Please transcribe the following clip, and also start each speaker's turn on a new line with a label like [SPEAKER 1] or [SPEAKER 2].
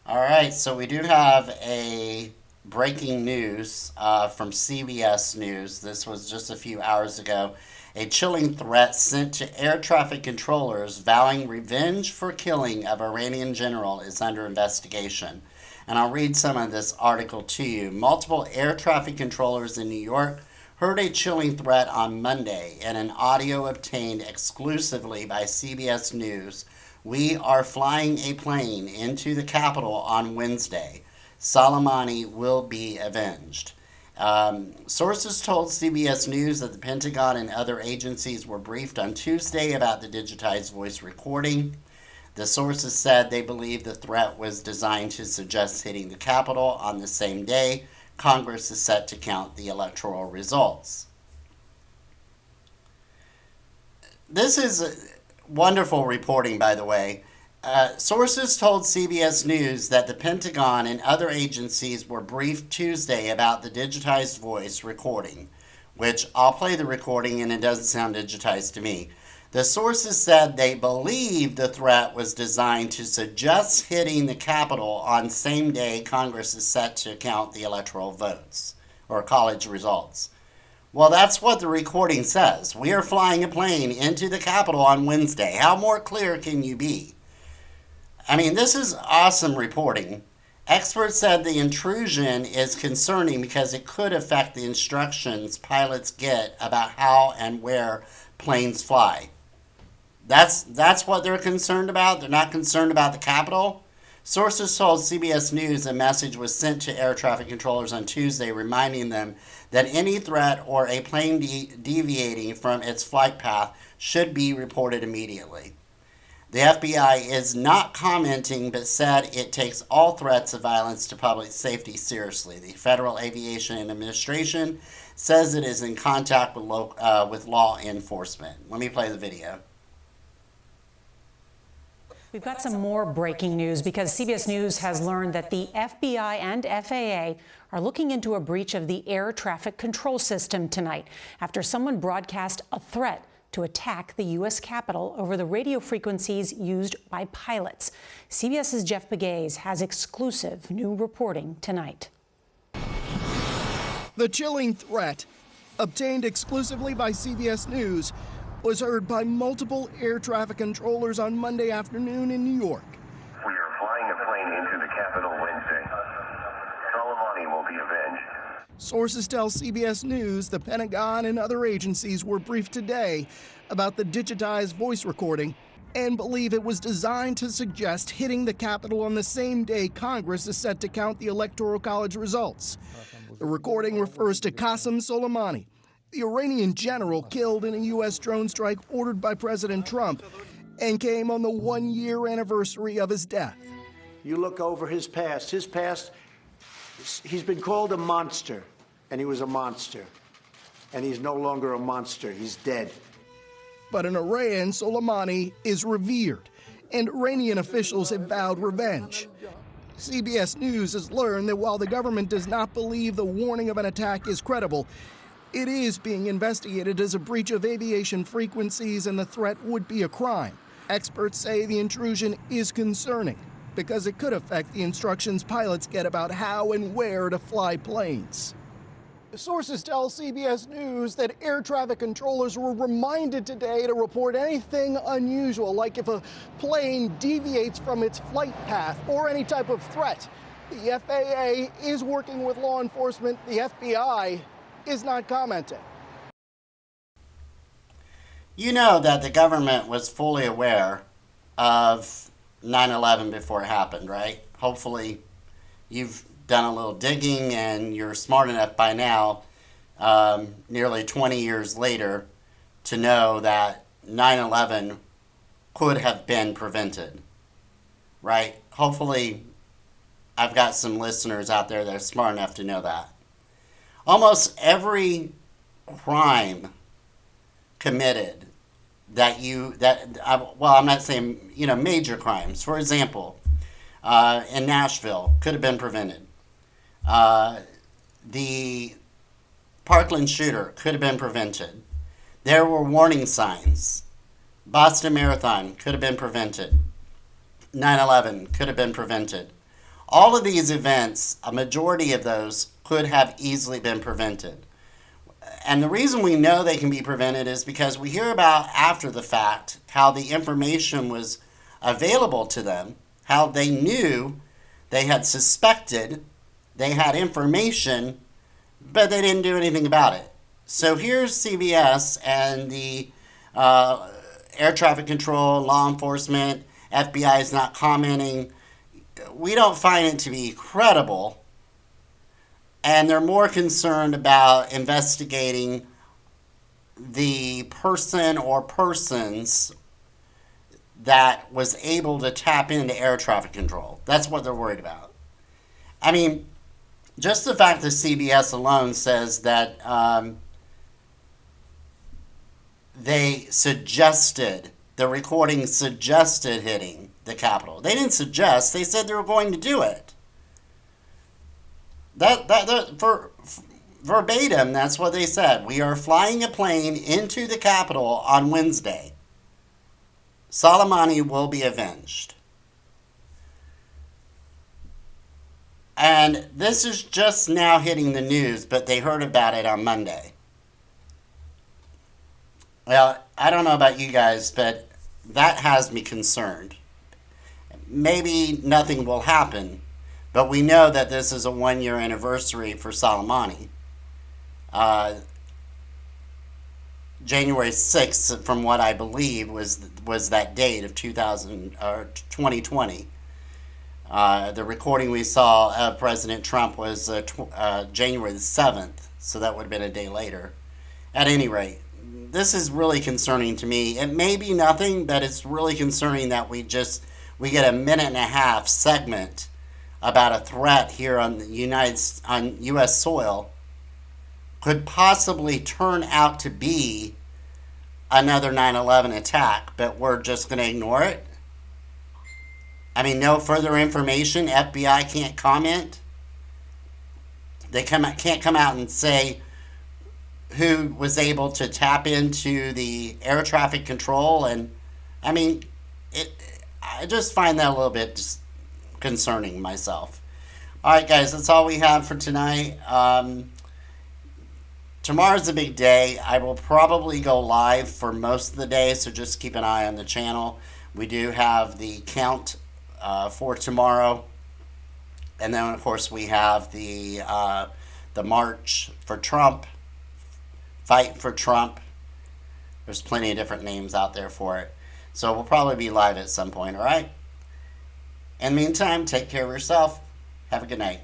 [SPEAKER 1] All right, so we do have a breaking news from CBS News. This was just a few hours ago. A chilling threat sent to air traffic controllers vowing revenge for killing of Iranian general is under investigation. And I'll read some of this article to you. Multiple air traffic controllers in New York heard a chilling threat on Monday in an audio obtained exclusively by CBS News. We are flying a plane into the Capitol on Wednesday. Soleimani will be avenged. Sources told CBS News that the Pentagon and other agencies were briefed on Tuesday about the digitized voice recording. The sources said they believe the threat was designed to suggest hitting the Capitol on the same day Congress is set to count the electoral results. This is wonderful reporting, by the way. Sources told CBS News that the Pentagon and other agencies were briefed Tuesday about the digitized voice recording, which I'll play the recording and it doesn't sound digitized to me. The sources said they believe the threat was designed to suggest hitting the Capitol on same day Congress is set to count the electoral votes or college results. Well, that's what the recording says. We are flying a plane into the Capitol on Wednesday. How more clear can you be? I mean, this is awesome reporting. Experts said the intrusion is concerning because it could affect the instructions pilots get about how and where planes fly. That's what they're concerned about. They're not concerned about the Capitol. Sources told CBS News a message was sent to air traffic controllers on Tuesday reminding them that any threat or a plane deviating from its flight path should be reported immediately. The FBI is not commenting but said it takes all threats of violence to public safety seriously. The Federal Aviation Administration says it is in contact with law enforcement. Let me play the video.
[SPEAKER 2] We've got some more breaking news because CBS News has learned that the FBI and FAA are looking into a breach of the air traffic control system tonight after someone broadcast a threat to attack the U.S. Capitol over the radio frequencies used by pilots. CBS's Jeff Pegues has exclusive new reporting tonight.
[SPEAKER 3] The chilling threat, obtained exclusively by CBS News, was heard by multiple air traffic controllers on Monday afternoon in New York.
[SPEAKER 4] We are flying a plane into the Capitol Wednesday. Soleimani will be avenged.
[SPEAKER 3] Sources tell CBS News the Pentagon and other agencies were briefed today about the digitized voice recording and believe it was designed to suggest hitting the Capitol on the same day Congress is set to count the Electoral College results. The recording refers to Qasem Soleimani, the Iranian general killed in a U.S. drone strike ordered by President Trump, and came on the one-year anniversary of his death.
[SPEAKER 5] You look over his past, he's been called a monster, and he was a monster. And he's no longer a monster, he's dead.
[SPEAKER 3] But in Iran, Soleimani is revered, and Iranian officials have vowed revenge. CBS News has learned that while the government does not believe the warning of an attack is credible, it is being investigated as a breach of aviation frequencies and the threat would be a crime. Experts say the intrusion is concerning because it could affect the instructions pilots get about how and where to fly planes. Sources tell CBS News that air traffic controllers were reminded today to report anything unusual, like if a plane deviates from its flight path or any type of threat. The FAA is working with law enforcement. The FBI is not commenting.
[SPEAKER 1] You know that the government was fully aware of 9/11 before it happened, right? Hopefully you've done a little digging and you're smart enough by now, nearly 20 years later, to know that 9/11 could have been prevented, right? Hopefully I've got some listeners out there that are smart enough to know that. Almost every crime committed I'm not saying, major crimes. For example, in Nashville could have been prevented. The Parkland shooter could have been prevented. There were warning signs. Boston Marathon could have been prevented. 9/11 could have been prevented. All of these events, a majority of those, could have easily been prevented. And the reason we know they can be prevented is because we hear about after the fact how the information was available to them, how they knew, they had suspected, they had information, but they didn't do anything about it. So here's CBS and the air traffic control, law enforcement, FBI is not commenting. We don't find it to be credible. And they're more concerned about investigating the person or persons that was able to tap into air traffic control. That's what they're worried about. I mean, just the fact that CBS alone says that they suggested, the recording suggested hitting the Capitol. They didn't suggest, they said they were going to do it. For verbatim, that's what they said. We are flying a plane into the Capitol on Wednesday. Soleimani will be avenged. And this is just now hitting the news, but they heard about it on Monday. Well, I don't know about you guys, but that has me concerned. Maybe nothing will happen, but we know that this is a 1-year anniversary for Soleimani. January 6th, from what I believe, was that date of 2020. The recording we saw of President Trump was January the 7th, so that would have been a day later. At any rate, this is really concerning to me. It may be nothing, but it's really concerning that we get a minute and a half segment about a threat here on U.S. soil could possibly turn out to be another 9/11 attack, but we're just going to ignore it. I mean, no further information. FBI can't comment. They can't come out and say who was able to tap into the air traffic control. And I mean, I just find that a little bit just concerning myself. All right, guys, that's all we have for tonight. Tomorrow's a big day. I will probably go live for most of the day, so just keep an eye on the channel. We do have the count for tomorrow, and then of course we have the March for Trump, Fight for Trump. There's plenty of different names out there for it, so we'll probably be live at some point. All right. In the meantime, take care of yourself. Have a good night.